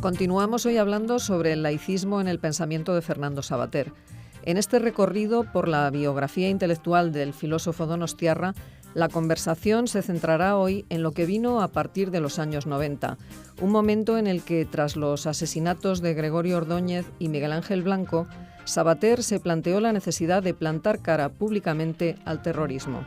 Continuamos hoy hablando sobre el laicismo en el pensamiento de Fernando Savater. En este recorrido por la biografía intelectual del filósofo donostiarra, la conversación se centrará hoy en lo que vino a partir de los años 90, un momento en el que, tras los asesinatos de Gregorio Ordóñez y Miguel Ángel Blanco, Savater se planteó la necesidad de plantar cara públicamente al terrorismo.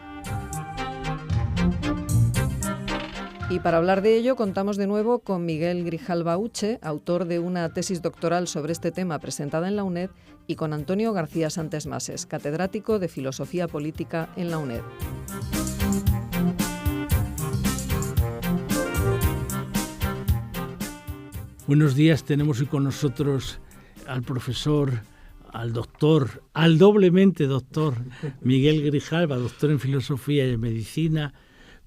Y para hablar de ello contamos de nuevo con Miguel Grijalva Uche, autor de una tesis doctoral sobre este tema presentada en la UNED, y con Antonio García Santesmases, catedrático de Filosofía Política en la UNED. Buenos días, tenemos hoy con nosotros al profesor, al doctor, al doblemente doctor Miguel Grijalva, doctor en Filosofía y en Medicina,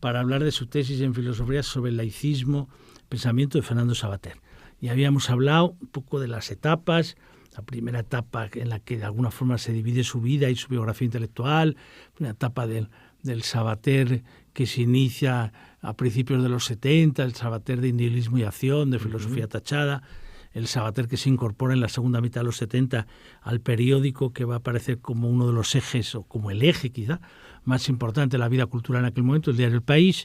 para hablar de su tesis en filosofía sobre el laicismo, pensamiento de Fernando Savater. Y habíamos hablado un poco de las etapas, la primera etapa en la que de alguna forma se divide su vida y su biografía intelectual, una etapa del Savater que se inicia a principios de los 70, el Savater de nihilismo y acción, de filosofía tachada, el Savater que se incorpora en la segunda mitad de los 70 al periódico, que va a aparecer como uno de los ejes, o como el eje quizá, más importante de la vida cultural en aquel momento, el diario El País,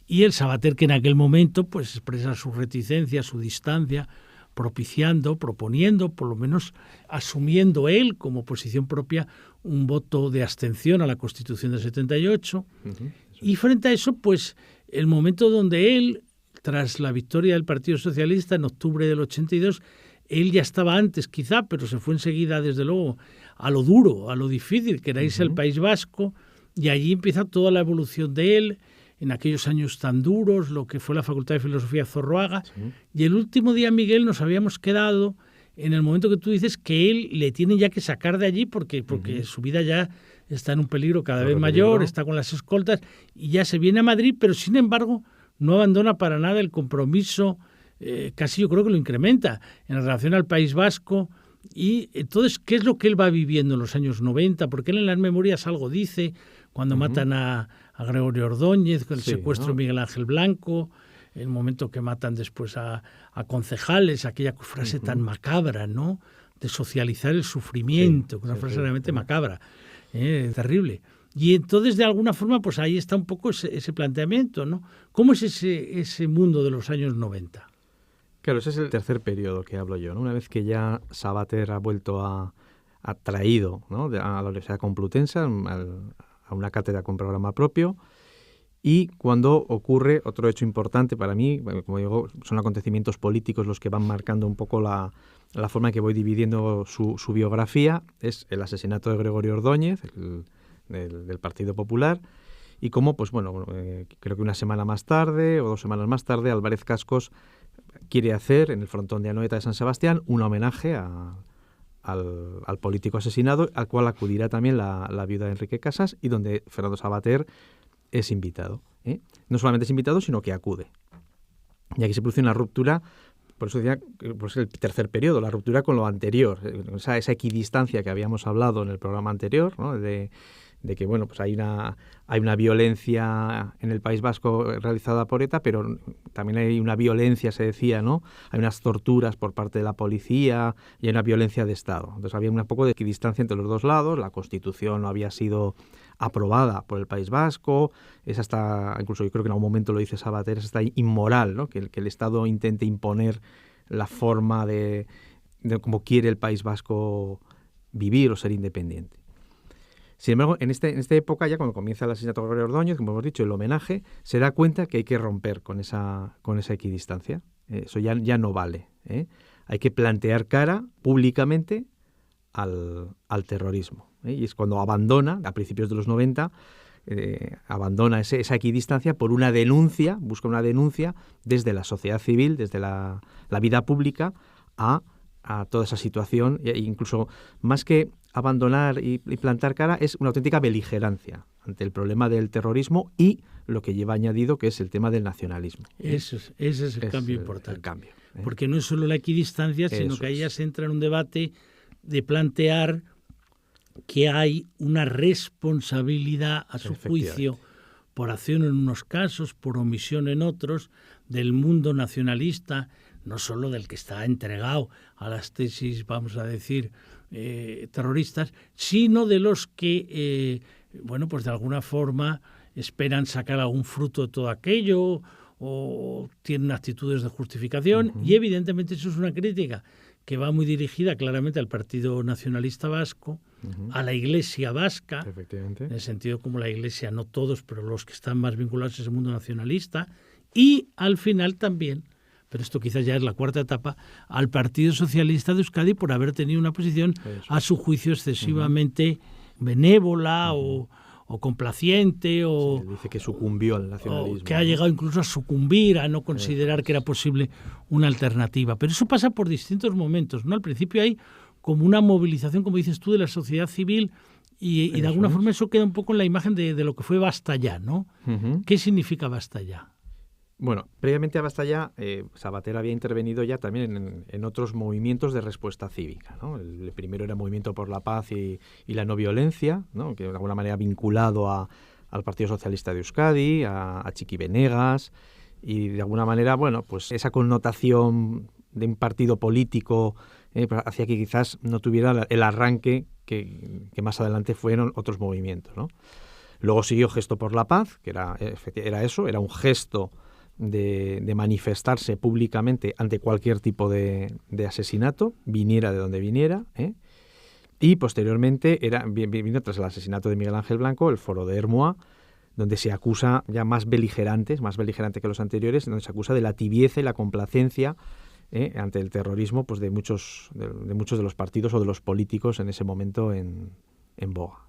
y el Savater que en aquel momento pues expresa su reticencia, su distancia, propiciando, proponiendo, por lo menos asumiendo él como posición propia un voto de abstención a la Constitución del 78. Y frente a eso, pues el momento donde él, tras la victoria del Partido Socialista en octubre del 82, él ya estaba antes quizá, pero se fue enseguida desde luego a lo duro, a lo difícil, que era irse al País Vasco, y allí empieza toda la evolución de él, en aquellos años tan duros, lo que fue la Facultad de Filosofía Zorroaga. Sí. Y el último día, Miguel, nos habíamos quedado en el momento que tú dices que él le tienen ya que sacar de allí porque su vida ya está en un peligro cada vez mayor, está con las escoltas y ya se viene a Madrid, pero sin embargo no abandona para nada el compromiso, casi yo creo que lo incrementa en relación al País Vasco. Y entonces, ¿qué es lo que él va viviendo en los años 90? Porque él en las memorias algo dice, cuando matan a Gregorio Ordóñez, con el secuestro de Miguel Ángel Blanco, el momento que matan después a concejales, aquella frase tan macabra, ¿no?, de socializar el sufrimiento, una frase realmente macabra, terrible. Y entonces, de alguna forma, pues ahí está un poco ese planteamiento, ¿no? ¿Cómo es ese mundo de los años 90? Claro, ese es el tercer periodo que hablo yo, ¿no? Una vez que ya Savater ha vuelto ha traído, ¿no?, a la Universidad Complutense, a una cátedra con programa propio, y cuando ocurre otro hecho importante para mí, como digo, son acontecimientos políticos los que van marcando un poco la forma en que voy dividiendo su biografía, es el asesinato de Gregorio Ordóñez, del Partido Popular, y cómo, pues bueno, creo que una semana más tarde o 2 semanas más tarde, Álvarez Cascos quiere hacer en el frontón de Anoeta de San Sebastián un homenaje al político asesinado, al cual acudirá también la viuda de Enrique Casas y donde Fernando Savater es invitado. No solamente es invitado, sino que acude. Y aquí se produce una ruptura, por eso decía, pues el tercer periodo, la ruptura con lo anterior, esa equidistancia que habíamos hablado en el programa anterior, ¿no?, de que bueno, pues hay una violencia en el País Vasco realizada por ETA, pero también hay una violencia, se decía, ¿no? Hay unas torturas por parte de la policía y hay una violencia de Estado. Entonces había un poco de equidistancia entre los dos lados, la Constitución no había sido aprobada por el País Vasco, es hasta, incluso yo creo que en algún momento lo dice Savater, es hasta inmoral, ¿no?, que el Estado intente imponer la forma de cómo quiere el País Vasco vivir o ser independiente. Sin embargo, en esta época, ya cuando comienza el asesinato de Gregorio Ordóñez, como hemos dicho, el homenaje, se da cuenta que hay que romper con esa equidistancia. Eso ya no vale. Hay que plantear cara públicamente al terrorismo. Y es cuando abandona, a principios de los 90, abandona esa equidistancia por una denuncia, busca una denuncia desde la sociedad civil, desde la vida pública, a toda esa situación, e incluso más que abandonar y plantar cara, es una auténtica beligerancia ante el problema del terrorismo y lo que lleva añadido, que es el tema del nacionalismo. Ese es el cambio importante. El cambio, Porque no es solo la equidistancia, sino que ahí ya se entra en un debate de plantear que hay una responsabilidad, a su juicio, por acción en unos casos, por omisión en otros, del mundo nacionalista, no solo del que está entregado a las tesis, vamos a decir, terroristas, sino de los que, pues de alguna forma esperan sacar algún fruto de todo aquello o tienen actitudes de justificación. Y evidentemente eso es una crítica que va muy dirigida claramente al Partido Nacionalista Vasco, a la Iglesia vasca, en el sentido como la Iglesia, no todos, pero los que están más vinculados a ese mundo nacionalista, y al final también, pero esto quizás ya es la cuarta etapa, al Partido Socialista de Euskadi por haber tenido una posición a su juicio excesivamente benévola o complaciente, o dice que sucumbió al nacionalismo, o que ha llegado incluso a sucumbir, a no considerar que era posible una alternativa. Pero eso pasa por distintos momentos, ¿no? Al principio hay como una movilización, como dices tú, de la sociedad civil y de alguna forma eso queda un poco en la imagen de lo que fue Basta Ya, ¿no? ¿Qué significa Basta Ya? Bueno, previamente a Basta Ya, Savater había intervenido ya también en otros movimientos de respuesta cívica, ¿no? El primero era Movimiento por la Paz y la No Violencia, ¿no? Que de alguna manera vinculado al Partido Socialista de Euskadi, a Chiqui Benegas, y de alguna manera, pues esa connotación de un partido político hacía que quizás no tuviera el arranque que más adelante fueron otros movimientos, ¿no? Luego siguió Gesto por la Paz, que era eso, era un gesto de manifestarse públicamente ante cualquier tipo de asesinato, viniera de donde viniera, y posteriormente vino tras el asesinato de Miguel Ángel Blanco el Foro de Ermua, donde se acusa ya más beligerante que los anteriores, donde se acusa de la tibieza y la complacencia ante el terrorismo, pues de muchos de los partidos o de los políticos en ese momento en boga.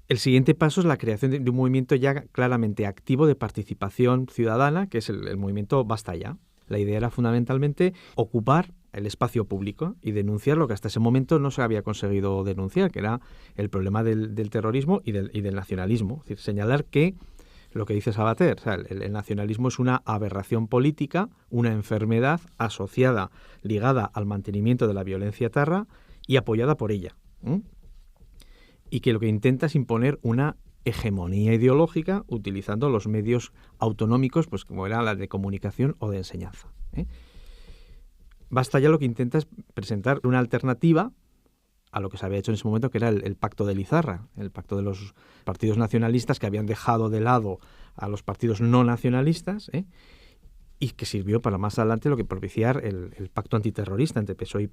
El siguiente paso es la creación de un movimiento ya claramente activo de participación ciudadana, que es el movimiento Basta Ya. La idea era fundamentalmente ocupar el espacio público y denunciar lo que hasta ese momento no se había conseguido denunciar, que era el problema del terrorismo y del nacionalismo. Es decir, señalar que lo que dice Savater, o sea, el nacionalismo es una aberración política, una enfermedad asociada, ligada al mantenimiento de la violencia etarra y apoyada por ella. Y que lo que intenta es imponer una hegemonía ideológica utilizando los medios autonómicos, pues como era la de comunicación o de enseñanza. Basta Ya lo que intenta es presentar una alternativa a lo que se había hecho en ese momento, que era el pacto de Lizarra, el pacto de los partidos nacionalistas que habían dejado de lado a los partidos no nacionalistas, y que sirvió para más adelante lo que propiciar el pacto antiterrorista entre PSOE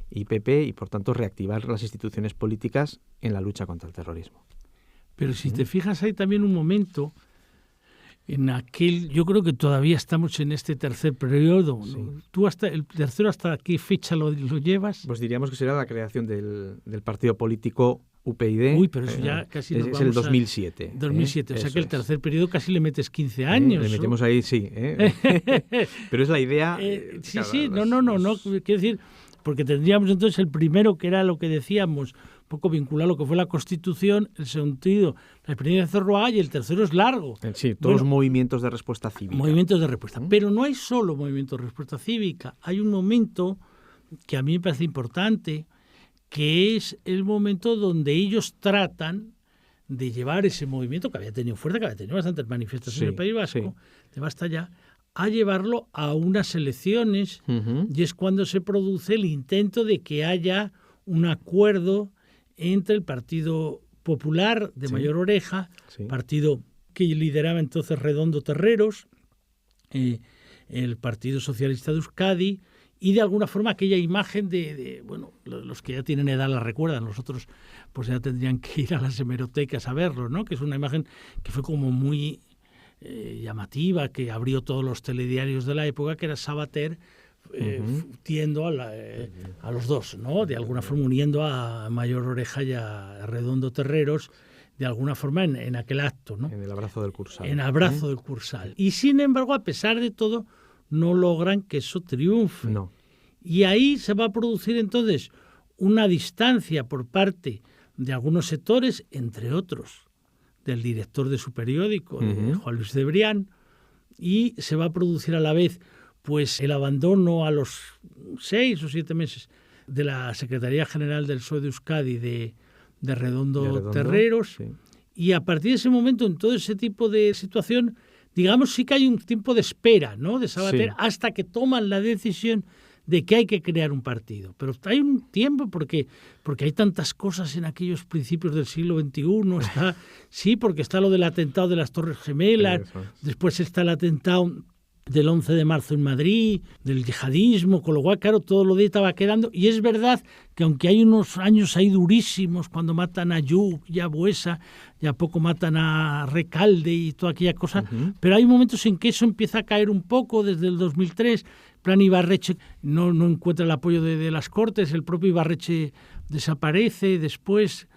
y PP y, por tanto, reactivar las instituciones políticas en la lucha contra el terrorismo. Pero si te fijas, hay también un momento en aquel, yo creo que todavía estamos en este tercer periodo. Sí. ¿Tú el tercero hasta qué fecha lo llevas? Pues diríamos que será la creación del partido político UPyD. Uy, pero eso ya casi nos es el 2007. 2007, o sea que el tercer periodo casi le metes 15 años. Le metemos ahí, sí. Pero es la idea... sí, no, quiero decir, porque tendríamos entonces el primero, que era lo que decíamos, un poco vinculado a lo que fue la Constitución, el segundo, la experiencia de Zorroa, y el tercero es largo. Sí, todos los movimientos de respuesta cívica. Movimientos de respuesta. Pero no hay solo movimientos de respuesta cívica, hay un momento que a mí me parece importante, que es el momento donde ellos tratan de llevar ese movimiento que había tenido fuerza, que había tenido bastantes manifestaciones en el País Vasco, de Basta Ya, a llevarlo a unas elecciones, y es cuando se produce el intento de que haya un acuerdo entre el Partido Popular de Mayor Oreja, partido que lideraba entonces Redondo Terreros, el Partido Socialista de Euskadi, y de alguna forma aquella imagen bueno, los que ya tienen edad la recuerdan, los otros pues ya tendrían que ir a las hemerotecas a verlo, ¿no? Que es una imagen que fue como muy llamativa, que abrió todos los telediarios de la época, que era Savater tiendo a los dos, ¿no? De alguna forma uniendo a Mayor Oreja y a Redondo Terreros, de alguna forma en aquel acto, ¿no? En el abrazo del Cursal. En abrazo del Cursal. Y sin embargo, a pesar de todo, no logran que eso triunfe. No. Y ahí se va a producir entonces una distancia por parte de algunos sectores, entre otros del director de su periódico, de Juan Luis Cebrián, y se va a producir a la vez pues el abandono a los 6 o 7 meses de la Secretaría General del PSOE de Euskadi de Redondo Terreros, y a partir de ese momento, en todo ese tipo de situación, digamos, sí que hay un tiempo de espera, ¿no?, de Savater, hasta que toman la decisión de que hay que crear un partido. Pero hay un tiempo porque hay tantas cosas en aquellos principios del siglo XXI. Porque está lo del atentado de las Torres Gemelas, después está el atentado del 11 de marzo en Madrid, del yihadismo, con lo cual, claro, todo lo de ETA va quedando. Y es verdad que aunque hay unos años ahí durísimos, cuando matan a Lluc y a Buesa, y a poco matan a Recalde y toda aquella cosa, pero hay momentos en que eso empieza a caer un poco desde el 2003. Plan Ibarretxe no encuentra el apoyo de las Cortes, el propio Ibarretxe desaparece después.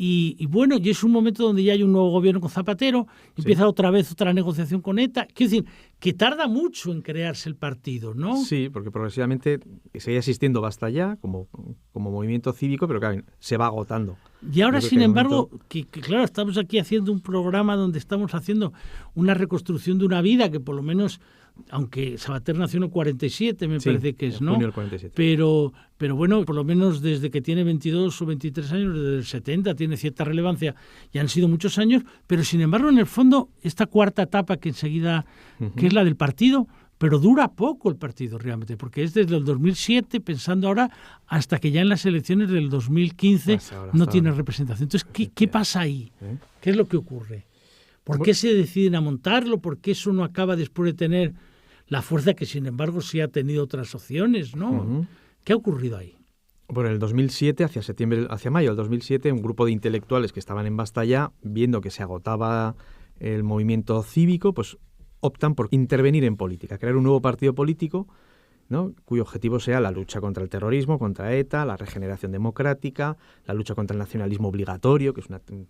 Y bueno, y es un momento donde ya hay un nuevo gobierno con Zapatero, empieza otra vez otra negociación con ETA. Quiero decir, que tarda mucho en crearse el partido, ¿no? Sí, porque progresivamente sigue existiendo Basta Ya como movimiento cívico, pero claro, se va agotando. Y ahora, sin embargo, que claro, estamos aquí haciendo un programa donde estamos haciendo una reconstrucción de una vida que por lo menos, aunque Savater nació en el 47, me parece que es, ¿no? Junio del 47. Pero bueno, por lo menos desde que tiene 22 o 23 años, desde el 70, tiene cierta relevancia, y han sido muchos años, pero sin embargo, en el fondo, esta cuarta etapa que enseguida, que es la del partido, pero dura poco el partido realmente, porque es desde el 2007, pensando ahora, hasta que ya en las elecciones del 2015 no tiene representación. Entonces, ¿qué pasa ahí? ¿Qué es lo que ocurre? ¿Por qué se deciden a montarlo? ¿Por qué eso no acaba después de tener la fuerza que, sin embargo, sí ha tenido otras opciones, ¿no? ¿Qué ha ocurrido ahí? Bueno, en el 2007, hacia mayo del 2007, un grupo de intelectuales que estaban en Basta Ya, viendo que se agotaba el movimiento cívico, pues optan por intervenir en política, crear un nuevo partido político, ¿no?, cuyo objetivo sea la lucha contra el terrorismo, contra ETA, la regeneración democrática, la lucha contra el nacionalismo obligatorio, que es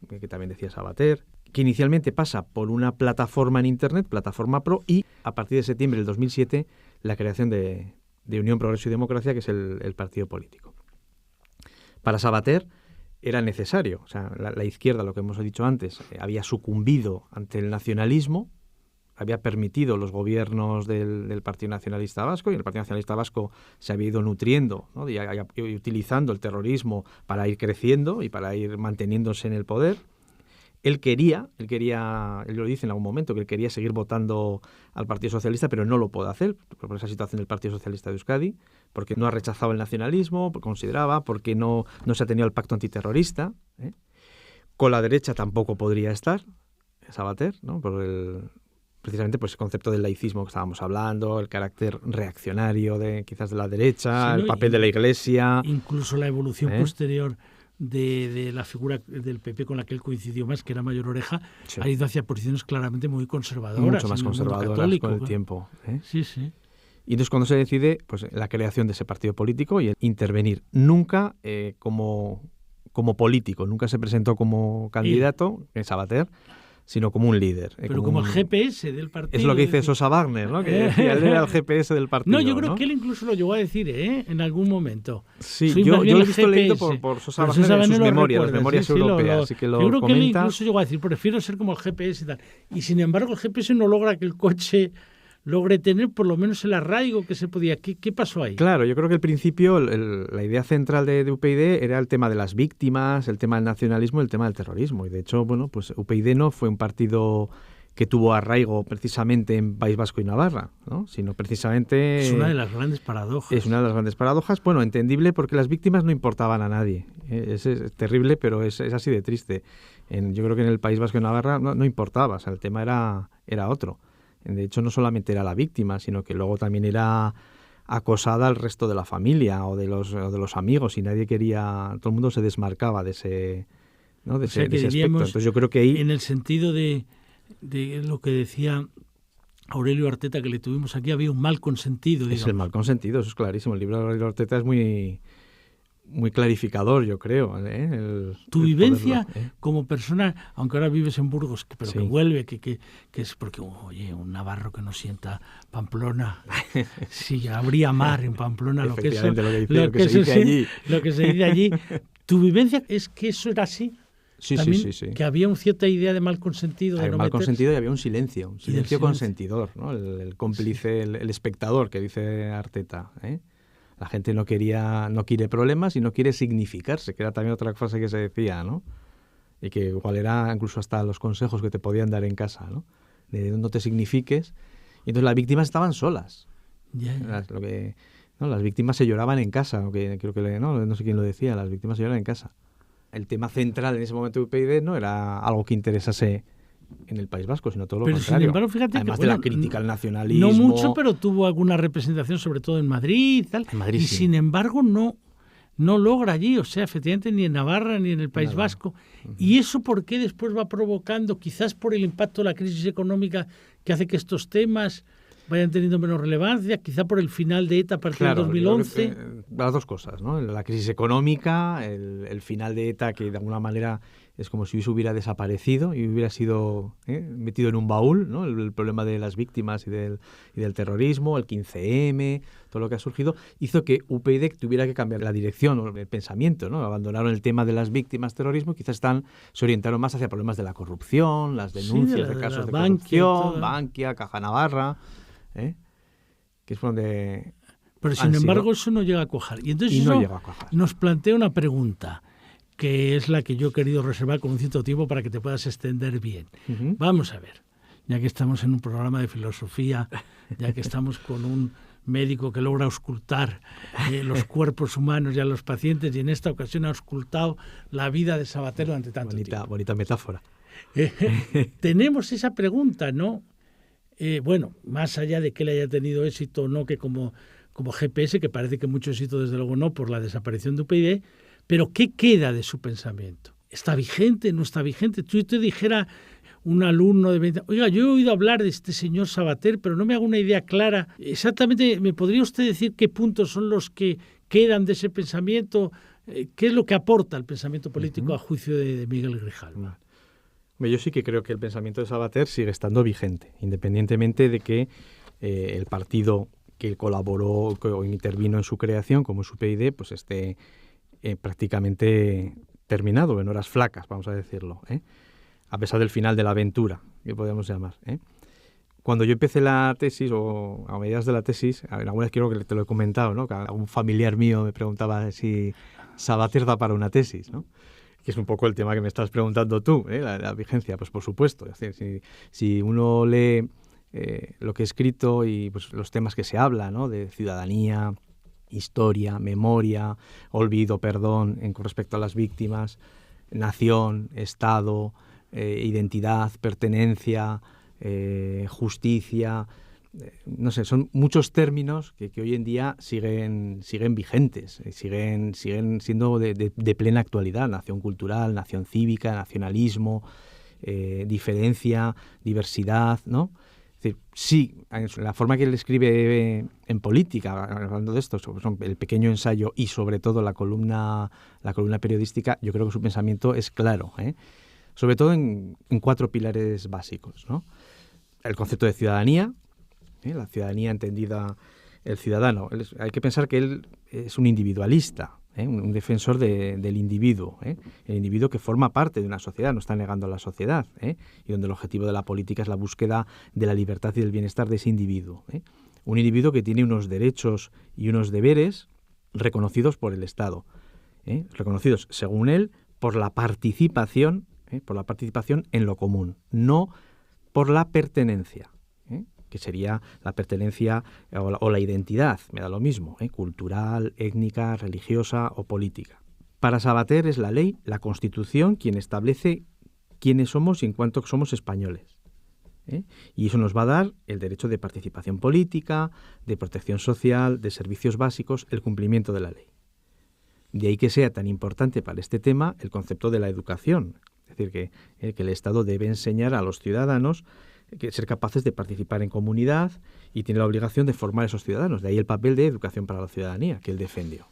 que también decía Savater, que inicialmente pasa por una plataforma en Internet, Plataforma Pro, y a partir de septiembre del 2007 la creación de Unión Progreso y Democracia, que es el partido político. Para Savater era necesario, o sea, la izquierda, lo que hemos dicho antes, había sucumbido ante el nacionalismo, había permitido los gobiernos del Partido Nacionalista Vasco, y el Partido Nacionalista Vasco se había ido nutriendo, ¿no?, y utilizando el terrorismo para ir creciendo y para ir manteniéndose en el poder. Él lo dice en algún momento, que él quería seguir votando al Partido Socialista, pero no lo puede hacer por esa situación del Partido Socialista de Euskadi, porque no ha rechazado el nacionalismo, porque no se ha tenido el pacto antiterrorista. Con la derecha tampoco podría estar Savater, ¿no?, precisamente pues el concepto del laicismo que estábamos hablando, el carácter reaccionario quizás de la derecha, el papel de la Iglesia. Incluso la evolución posterior de la figura del PP con la que él coincidió más, que era Mayor Oreja, ha ido hacia posiciones claramente muy conservadoras. Mucho más conservadoras católico, con el tiempo. Sí, sí. Y entonces cuando se decide pues la creación de ese partido político y intervenir, nunca como político, nunca se presentó como candidato, Savater, sino como un líder. Pero como el GPS del partido. Es lo que dice Sosa Wagner, ¿no?, que decía, él era el GPS del partido. No, yo creo que él incluso lo llegó a decir en algún momento. Sí, yo lo he visto leído por Sosa Wagner en sus memorias, las memorias europeas. Así que lo yo creo comenta. Que él incluso llegó a decir, prefiero ser como el GPS y tal. Y sin embargo el GPS no logra que el coche logre tener por lo menos el arraigo que se podía. ¿Qué pasó ahí? Claro, yo creo que al principio la idea central de UPyD era el tema de las víctimas, el tema del nacionalismo y el tema del terrorismo. Y de hecho, bueno, pues UPyD no fue un partido que tuvo arraigo precisamente en País Vasco y Navarra, ¿no?, sino precisamente... Es una de las grandes paradojas. Es una de las grandes paradojas. Bueno, entendible porque las víctimas no importaban a nadie. Es terrible, pero es así de triste. Yo creo que en el País Vasco y Navarra no importaba, o sea, el tema era otro. De hecho, no solamente era la víctima, sino que luego también era acosada al resto de la familia o de los amigos, y nadie quería, todo el mundo se desmarcaba de ese, ¿no?, de ese aspecto. Entonces yo creo que ahí, en el sentido de lo que decía Aurelio Arteta, que le tuvimos aquí, había un mal consentido. Es el mal consentido, eso es clarísimo. El libro de Aurelio Arteta es muy clarificador, yo creo. Tu vivencia como persona, aunque ahora vives en Burgos, pero que vuelve, que es porque, oye, un navarro que no sienta Pamplona, si habría mar en Pamplona, lo que se dice allí. ¿Tu vivencia es que eso era así? Sí. Que había una cierta idea de mal consentido. Había mal consentido y había un silencio consentidor, ¿no? El cómplice, el espectador, que dice Arteta, La gente no quiere problemas y no quiere significarse, que era también otra frase que se decía, ¿no? Y que igual era incluso hasta los consejos que te podían dar en casa, ¿no? de no te signifiques. Y entonces las víctimas estaban solas. Ya. Las víctimas se lloraban en casa, creo que no sé quién lo decía, las víctimas se lloraban en casa. El tema central en ese momento de UPyD no era algo que interesase en el País Vasco, sino todo lo contrario. Sin embargo, fíjate además que, de la crítica al nacionalismo. No mucho, pero tuvo alguna representación, sobre todo en Madrid, tal. En Madrid, y sí. Sin embargo no logra allí, o sea, efectivamente ni en Navarra ni en el País Vasco. ¿Y eso por qué después va provocando? Quizás por el impacto de la crisis económica que hace que estos temas vayan teniendo menos relevancia, quizá por el final de ETA a partir del 2011. Las dos cosas, ¿no? La crisis económica, el final de ETA, que de alguna manera es como si hubiera desaparecido y hubiera sido metido en un baúl, ¿no? El problema de las víctimas y del terrorismo, el 15M, todo lo que ha surgido, hizo que UPyD tuviera que cambiar la dirección o el pensamiento, ¿no? Abandonaron el tema de las víctimas, terrorismo, quizás se orientaron más hacia problemas de la corrupción, las denuncias de casos de corrupción, Bankia, Caja Navarra, que es donde... Pero sin embargo eso no llega a cuajar. Y entonces eso nos plantea una pregunta, que es la que yo he querido reservar con un cierto tiempo para que te puedas extender bien. Uh-huh. Vamos a ver, ya que estamos en un programa de filosofía, ya que estamos con un médico que logra auscultar los cuerpos humanos y a los pacientes, y en esta ocasión ha auscultado la vida de Savater durante tanto tiempo. Bonita metáfora. Tenemos esa pregunta, ¿no? Bueno, más allá de que él haya tenido éxito o no, que como GPS, que parece que mucho éxito desde luego no por la desaparición de UPyD, pero ¿qué queda de su pensamiento? ¿Está vigente? ¿No está vigente? Yo te dijera un alumno de 20... Oiga, yo he oído hablar de este señor Savater, pero no me hago una idea clara. Exactamente, ¿me podría usted decir qué puntos son los que quedan de ese pensamiento? ¿Qué es lo que aporta el pensamiento político a juicio de Miguel Grijalva? Yo sí que creo que el pensamiento de Savater sigue estando vigente, independientemente de que el partido que colaboró o intervino en su creación, como es UPyD, pues esté prácticamente terminado, en horas flacas, vamos a decirlo, a pesar del final de la aventura, que podemos llamar. Cuando yo empecé la tesis, o a mediados de la tesis, alguna vez creo que te lo he comentado, ¿no? Que un familiar mío me preguntaba si Savater da para una tesis, ¿no? Que es un poco el tema que me estás preguntando tú, la vigencia. Pues por supuesto, es decir, si uno lee lo que he escrito y pues, los temas que se habla, ¿no? De ciudadanía, historia, memoria, olvido, perdón con respecto a las víctimas, nación, Estado, identidad, pertenencia, justicia, no sé, son muchos términos que hoy en día siguen vigentes, siguen siendo de plena actualidad. Nación cultural, nación cívica, nacionalismo, diferencia, diversidad, ¿no? Es decir, sí, la forma que él escribe en política, hablando de esto, el pequeño ensayo y sobre todo la columna periodística, yo creo que su pensamiento es claro, sobre todo en 4 pilares básicos, ¿no? El concepto de ciudadanía, la ciudadanía entendida, el ciudadano. Hay que pensar que él es un individualista, un defensor del individuo, el individuo que forma parte de una sociedad, no está negando a la sociedad, y donde el objetivo de la política es la búsqueda de la libertad y del bienestar de ese individuo. Un individuo que tiene unos derechos y unos deberes reconocidos por el Estado, reconocidos, según él, por la participación en lo común, no por la pertenencia, que sería la pertenencia o la identidad, me da lo mismo, cultural, étnica, religiosa o política. Para Savater es la ley, la Constitución, quien establece quiénes somos y en cuánto somos españoles. Y eso nos va a dar el derecho de participación política, de protección social, de servicios básicos, el cumplimiento de la ley. De ahí que sea tan importante para este tema el concepto de la educación, es decir, que el Estado debe enseñar a los ciudadanos ser capaces de participar en comunidad y tiene la obligación de formar a esos ciudadanos. De ahí el papel de educación para la ciudadanía que él defendió.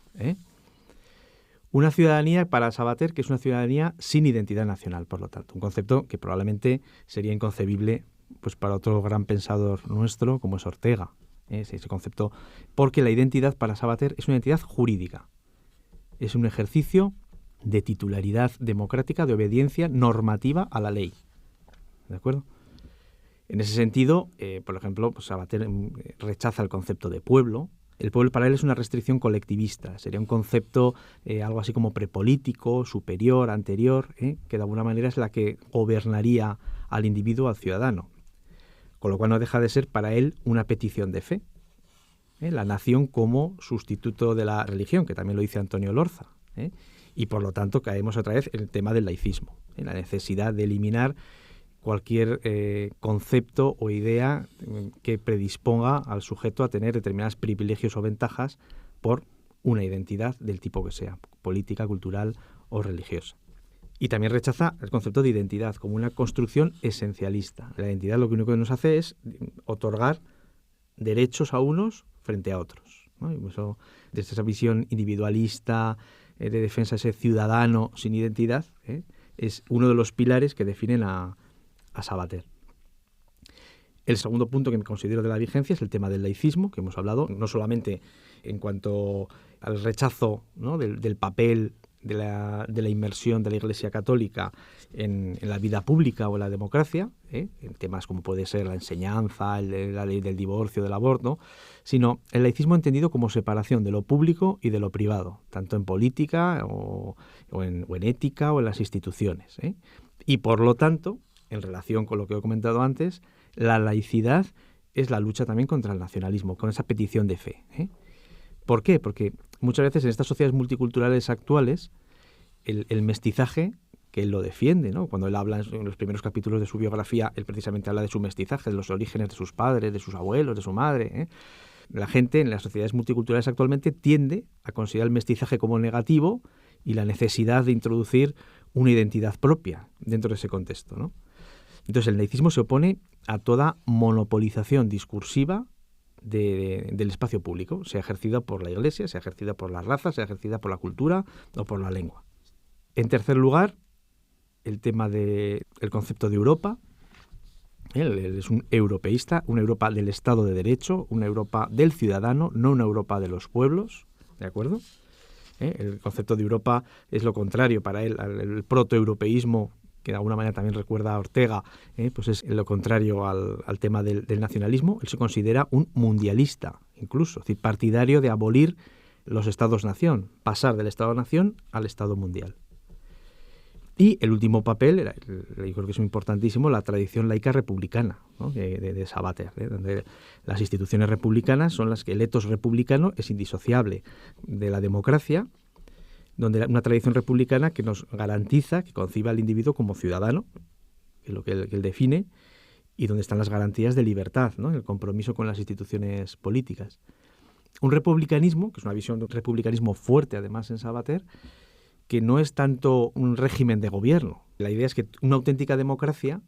Una ciudadanía para Savater que es una ciudadanía sin identidad nacional, por lo tanto. Un concepto que probablemente sería inconcebible pues, para otro gran pensador nuestro como es Ortega. Ese concepto, porque la identidad para Savater es una identidad jurídica. Es un ejercicio de titularidad democrática, de obediencia normativa a la ley. ¿De acuerdo? En ese sentido, por ejemplo, pues Savater rechaza el concepto de pueblo. El pueblo para él es una restricción colectivista. Sería un concepto algo así como prepolítico, superior, anterior, que de alguna manera es la que gobernaría al individuo, al ciudadano. con lo cual no deja de ser para él una petición de fe. La nación como sustituto de la religión, que también lo dice Antonio Lorza. Y por lo tanto caemos otra vez en el tema del laicismo, en la necesidad de eliminar cualquier concepto o idea que predisponga al sujeto a tener determinados privilegios o ventajas por una identidad del tipo que sea, política, cultural o religiosa. Y también rechaza el concepto de identidad como una construcción esencialista. La identidad lo único que nos hace es otorgar derechos a unos frente a otros, ¿no? Y eso, desde esa visión individualista, de defensa de ese ciudadano sin identidad, es uno de los pilares que definen a Savater. El segundo punto que me considero de la vigencia es el tema del laicismo, que hemos hablado, no solamente en cuanto al rechazo, ¿no?, del papel de la inmersión de la Iglesia Católica en la vida pública o en la democracia, en temas como puede ser la enseñanza, la ley del divorcio, del aborto, sino el laicismo entendido como separación de lo público y de lo privado, tanto en política o en ética o en las instituciones. Y por lo tanto, en relación con lo que he comentado antes, la laicidad es la lucha también contra el nacionalismo, con esa petición de fe. ¿Por qué? Porque muchas veces en estas sociedades multiculturales actuales, el mestizaje, que él lo defiende, ¿no? Cuando él habla en los primeros capítulos de su biografía, él precisamente habla de su mestizaje, de los orígenes de sus padres, de sus abuelos, de su madre. La gente en las sociedades multiculturales actualmente tiende a considerar el mestizaje como negativo y la necesidad de introducir una identidad propia dentro de ese contexto, ¿no? Entonces el laicismo se opone a toda monopolización discursiva del espacio público, sea ejercida por la Iglesia, sea ejercida por la raza, sea ejercida por la cultura o por la lengua. En tercer lugar, el tema del concepto de Europa. Él es un europeísta, una Europa del Estado de Derecho, una Europa del ciudadano, no una Europa de los pueblos, ¿de acuerdo? El concepto de Europa es lo contrario para él, el protoeuropeísmo, que de alguna manera también recuerda a Ortega, pues es lo contrario al tema del nacionalismo. Él se considera un mundialista, incluso, es decir, partidario de abolir los estados-nación, pasar del estado-nación al estado mundial. Y el último papel, yo creo que es importantísimo, la tradición laica republicana, ¿no?, de Savater, donde las instituciones republicanas son las que el ethos republicano es indisociable de la democracia, donde una tradición republicana que nos garantiza, que concibe al individuo como ciudadano, que es lo que él define, y donde están las garantías de libertad, ¿no?, el compromiso con las instituciones políticas. Un republicanismo, que es una visión de un republicanismo fuerte además en Savater, que no es tanto un régimen de gobierno. La idea es que una auténtica democracia,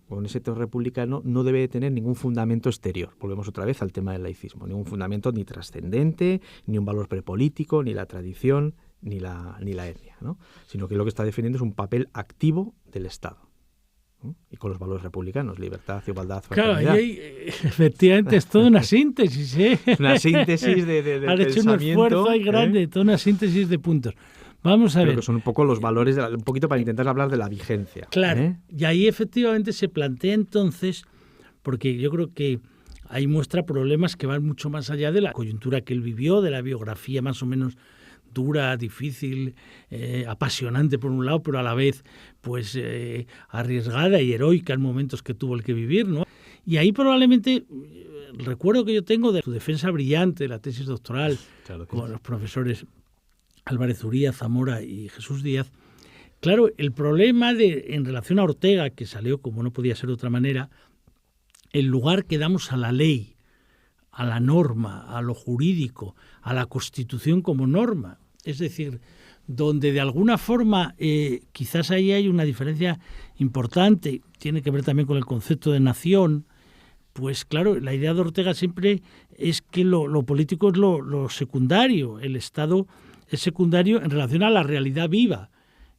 con ese ethos republicano, no debe tener ningún fundamento exterior. Volvemos otra vez al tema del laicismo. Ningún fundamento ni trascendente, ni un valor prepolítico, ni la tradición, ni la etnia, ¿no? Sino que lo que está defendiendo es un papel activo del Estado. Y con los valores republicanos, libertad, igualdad, fraternidad. Claro, y efectivamente es toda una síntesis. Una síntesis de has hecho un esfuerzo ahí grande, toda una síntesis de puntos. Vamos a ver. Creo que son un poco los valores, un poquito para intentar hablar de la vigencia. Claro, y ahí efectivamente se plantea entonces, porque yo creo que ahí muestra problemas que van mucho más allá de la coyuntura que él vivió, de la biografía más o menos dura, difícil, apasionante por un lado, pero a la vez pues arriesgada y heroica en momentos que tuvo el que vivir, ¿no? Y ahí probablemente, el recuerdo que yo tengo de su defensa brillante de la tesis doctoral, claro, con los profesores Álvarez Uría, Zamora y Jesús Díaz, claro, el problema en relación a Ortega, que salió como no podía ser de otra manera, el lugar que damos a la ley, a la norma, a lo jurídico, a la Constitución como norma. Es decir, donde de alguna forma quizás ahí hay una diferencia importante, tiene que ver también con el concepto de nación, pues claro, la idea de Ortega siempre es que lo político es lo secundario, el Estado es secundario en relación a la realidad viva.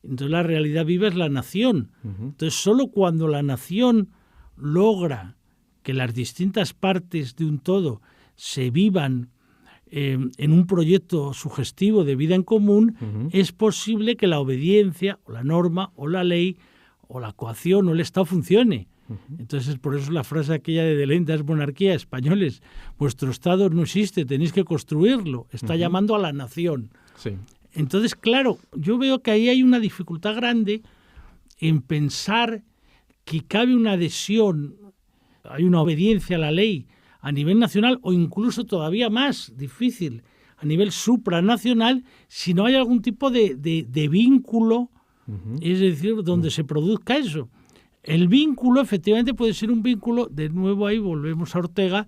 Entonces la realidad viva es la nación. Entonces solo cuando la nación logra que las distintas partes de un todo se vivan en un proyecto sugestivo de vida en común, es posible que la obediencia o la norma o la ley o la coacción o el Estado funcione. Entonces por eso la frase aquella de Delenda es monarquía, españoles, vuestro Estado no existe, tenéis que construirlo, está llamando a la nación. Sí. Entonces, claro, yo veo que ahí hay una dificultad grande en pensar que cabe una adhesión hay una obediencia a la ley a nivel nacional o incluso todavía más difícil a nivel supranacional si no hay algún tipo de vínculo, es decir, donde se produzca eso. El vínculo efectivamente puede ser un vínculo, de nuevo ahí volvemos a Ortega,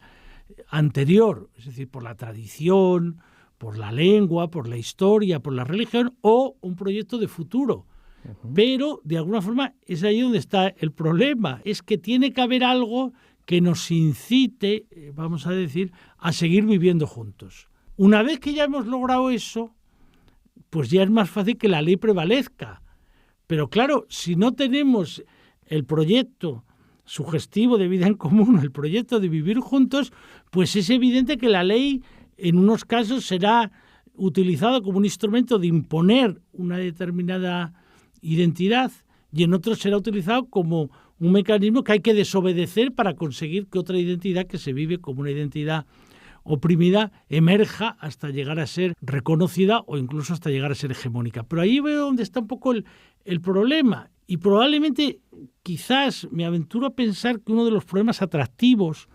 anterior, es decir, por la tradición, por la lengua, por la historia, por la religión, o un proyecto de futuro. Pero, de alguna forma, es ahí donde está el problema, es que tiene que haber algo que nos incite, vamos a decir, a seguir viviendo juntos. Una vez que ya hemos logrado eso, pues ya es más fácil que la ley prevalezca. Pero claro, si no tenemos el proyecto sugestivo de vida en común, el proyecto de vivir juntos, pues es evidente que la ley en unos casos será utilizada como un instrumento de imponer una determinada identidad y en otros será utilizado como un mecanismo que hay que desobedecer para conseguir que otra identidad que se vive como una identidad oprimida emerja hasta llegar a ser reconocida o incluso hasta llegar a ser hegemónica. Pero ahí veo donde está un poco el problema. Y probablemente, quizás, me aventuro a pensar que uno de los problemas atractivos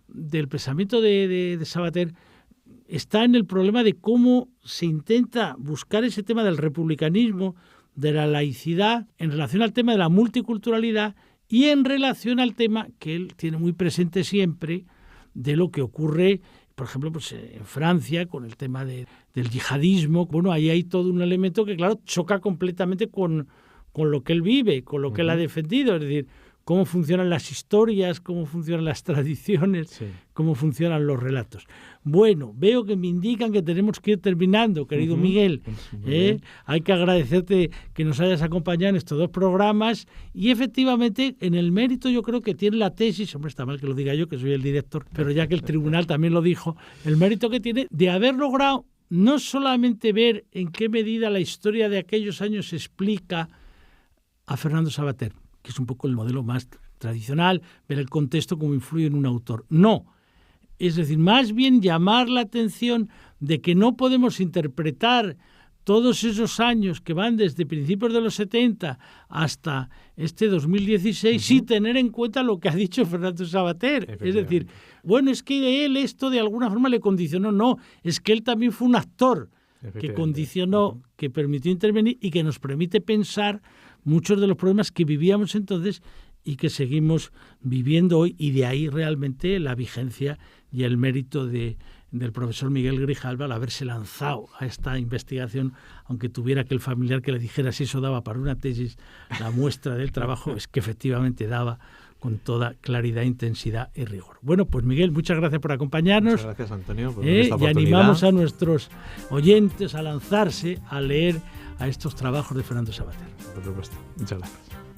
del pensamiento de Savater está en el problema de cómo se intenta buscar ese tema del republicanismo, de la laicidad, en relación al tema de la multiculturalidad y en relación al tema que él tiene muy presente siempre de lo que ocurre, por ejemplo, pues en Francia, con el tema del yihadismo. Bueno, ahí hay todo un elemento que, claro, choca completamente con lo que él vive, con lo que él ha defendido, es decir, cómo funcionan las historias, cómo funcionan las tradiciones, cómo funcionan los relatos. Bueno, veo que me indican que tenemos que ir terminando, querido Miguel. Hay que agradecerte que nos hayas acompañado en estos 2 programas y efectivamente en el mérito yo creo que tiene la tesis, hombre, está mal que lo diga yo, que soy el director, pero ya que el tribunal también lo dijo, el mérito que tiene de haber logrado no solamente ver en qué medida la historia de aquellos años explica a Fernando Savater, que es un poco el modelo más tradicional, ver el contexto como influye en un autor. No, es decir, más bien llamar la atención de que no podemos interpretar todos esos años que van desde principios de los 70 hasta este 2016 sin tener en cuenta lo que ha dicho Fernando Savater. Es decir, bueno, es que él esto de alguna forma le condicionó. No, es que él también fue un actor que condicionó, que permitió intervenir y que nos permite pensar muchos de los problemas que vivíamos entonces y que seguimos viviendo hoy, y de ahí realmente la vigencia y el mérito del profesor Miguel Grijalva al haberse lanzado a esta investigación, aunque tuviera que el familiar que le dijera si eso daba para una tesis. La muestra del trabajo es que efectivamente daba con toda claridad, intensidad y rigor. Bueno, pues Miguel, muchas gracias por acompañarnos. Muchas gracias, Antonio, por esta oportunidad. Y animamos a nuestros oyentes a lanzarse a leer a estos trabajos de Fernando Savater. Por supuesto. Muchas gracias.